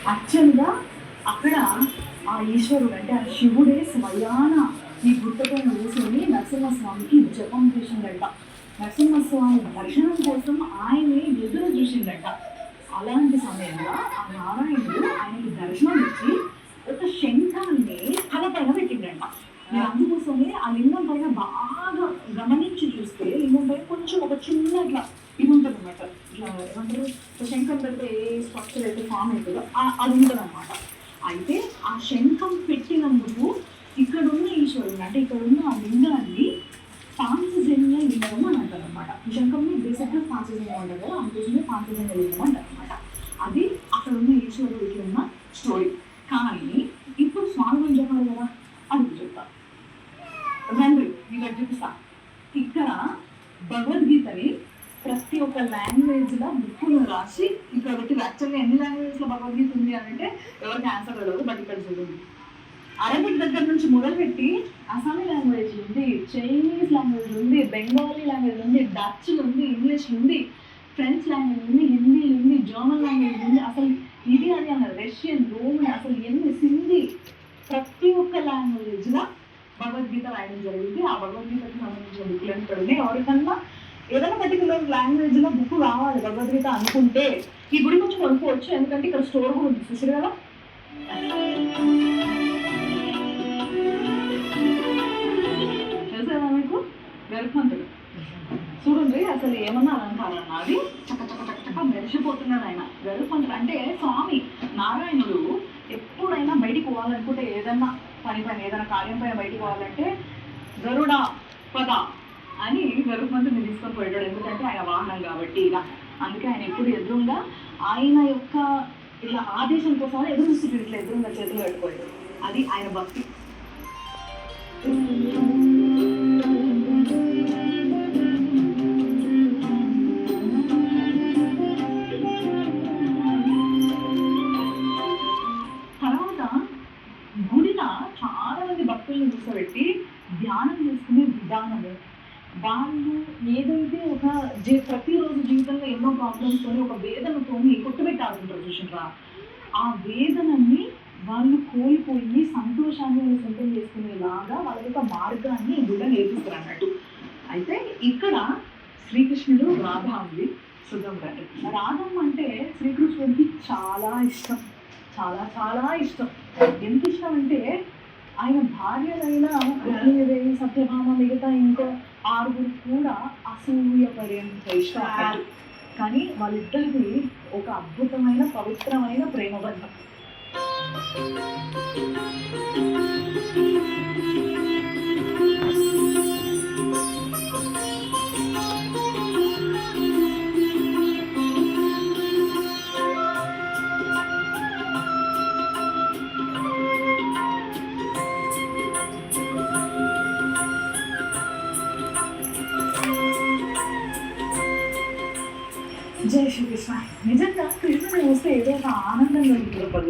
యాక్చువల్గా అక్కడ ఆ ఈశ్వరుడు అంటే ఆ శివుడే స్వయాన ఈ గుట్టపైన కూర్చొని నరసింహస్వామికి జపం చేసిండట. నరసింహస్వామి దర్శనం కోసం ఆయనే ఎదురు చూసిండట. అలాంటి సమయంలో ఆ నారాయణుడు ఆయనకి దర్శనం ఇచ్చి ఒక శంఖాన్ని తలపైన పెట్టిండట. నేను అందుకోసమే ఆ లింగం పైన బాగా గమనించి చూస్తే లింగం పైన కొంచెం ఒక చిన్న ఇట్లా ఇది ఉంటుంది అనమాట. ఇట్లా ఏమంటారు, శంఖం పెడితే ఏ స్ట్రక్చర్ అయితే ఫామ్ అవుతుందో అది ఉంటుంది అనమాట. అయితే ఆ శంఖం పెట్టినందుకు ఇక్కడ ఉన్న ఈశ్వరుడు అంటే ఇక్కడ ఉన్న ఆ లింగాన్ని పాంచజన్య లింగం అని అంటారు అనమాట. ఈ శంఖంని బేసిక్గా పాంచజన్యం అంటారు కదా, అందుకోసమే పాంచజన్య లింగం అంటారు అనమాట. అది అక్కడ ఉన్న ఈశ్వరుడికి ఉన్న స్టోరీ. కానీ ఇప్పుడు స్వామి చెప్పాలి కదా, అది చెప్తా రండి మీకు చూపిస్తా. ఇక్కడ భగవద్గీతని ప్రతి ఒక్క లాంగ్వేజ్లో బుక్కులు రాసి ఇక్కడ పెట్టి, యాక్చువల్గా ఎన్ని లాంగ్వేజ్లో భగవద్గీత ఉంది అని అంటే ఎవరికి ఆన్సర్ తెలియదు. బట్ ఇక్కడ చూడండి, అరబిక్ దగ్గర నుంచి మొదలుపెట్టి అసామీ లాంగ్వేజ్ ఉంది, చైనీస్ లాంగ్వేజ్ ఉంది, బెంగాలీ లాంగ్వేజ్ ఉంది, డచ్ ఉంది, ఇంగ్లీష్ ఉంది, ఫ్రెంచ్ లాంగ్వేజ్ ఉంది, హిందీ ఉంది, జర్మన్ లాంగ్వేజ్ ఉంది, అసలు ఇది అది అన్న రష్యన్, రోమన్, అసలు ఎన్ని సింధీ, ప్రతి ఒక్క లాంగ్వేజ్లో భగవద్గీత రాయడం జరిగింది. ఆ భగవద్గీతకు సంబంధించిన బుక్లు ఇక్కడ ఉన్నాయి. ఎవరికన్నా ఏదైనా పర్టికులర్ లాంగ్వేజ్లో బుక్ కావాలి భగవద్గీత అనుకుంటే ఈ గుడి కొంచెం కొనుక్కోవచ్చు, ఎందుకంటే ఇక్కడ స్టోర్ కూడా ఉంది. చూసారు కదా, తెలుసా మీకు గరుత్మంతుడు చూడండి, అసలు ఏమన్నా అలంకారం అది చక్క చక్క చక్క చక్క మెరిసిపోతున్నాడు ఆయన. గరుత్మంతుడు అంటే స్వామి నారాయణుడు ఎప్పుడైనా బయటికి పోవాలనుకుంటే, ఏదన్నా పని ఏదైనా కార్యం పైన బయటికి పోవాలంటే గరుడ పద అని గరుత్మంతుడిని తీసుకొని పోయాడు. ఎందుకంటే ఆయన వాహనం కాబట్టి. ఇలా అందుకే ఆయన ఎప్పుడు ఎదురుగా ఆయన యొక్క ఇలా ఆదేశం కోసం ఎదురు చూస్తుంది, ఇట్లా ఎదురుగా చేతులు పెట్టుకోలేదు. అది ఆయన భక్తి. తర్వాత గుడిన చాలా మంది భక్తులను కూర్చోబెట్టి ధ్యానం చేసుకునే విధానము, వాళ్ళు ఏదైతే ఒక ప్రతిరోజు జీవితంలో ఎన్నో ప్రాబ్లమ్స్తో ఒక వేదనతో కొట్టుబెట్టి ఆడుతుంటారు చూసిండ్రా, ఆ వేదనని వాళ్ళు కోల్పోయి సంతోషాన్ని వాళ్ళు సొంతం చేసుకునేలాగా వాళ్ళ యొక్క మార్గాన్ని గుడి నేర్పిస్తారు అన్నట్టు. అయితే ఇక్కడ శ్రీకృష్ణుడు, రాధ ఉంది. చూద్దాం రండి. రాధమ్మ అంటే శ్రీకృష్ణుడికి చాలా ఇష్టం, చాలా చాలా ఇష్టం. ఎంత ఇష్టం అంటే ఆయన భార్యలైన రుక్మిణీదేవి, సత్యభామ, మిగతా ఇంకో 6 కూడా అసూయపడేంత ఇష్టం అన్నట్టు. కానీ వాళ్ళిద్దరిది ఒక అద్భుతమైన పవిత్రమైన ప్రేమబంధం. జై శ్రీకృష్ణ. నిజంగా కృష్ణుని చూస్తే ఏదో ఒక ఆనందం కలుగుతుంది.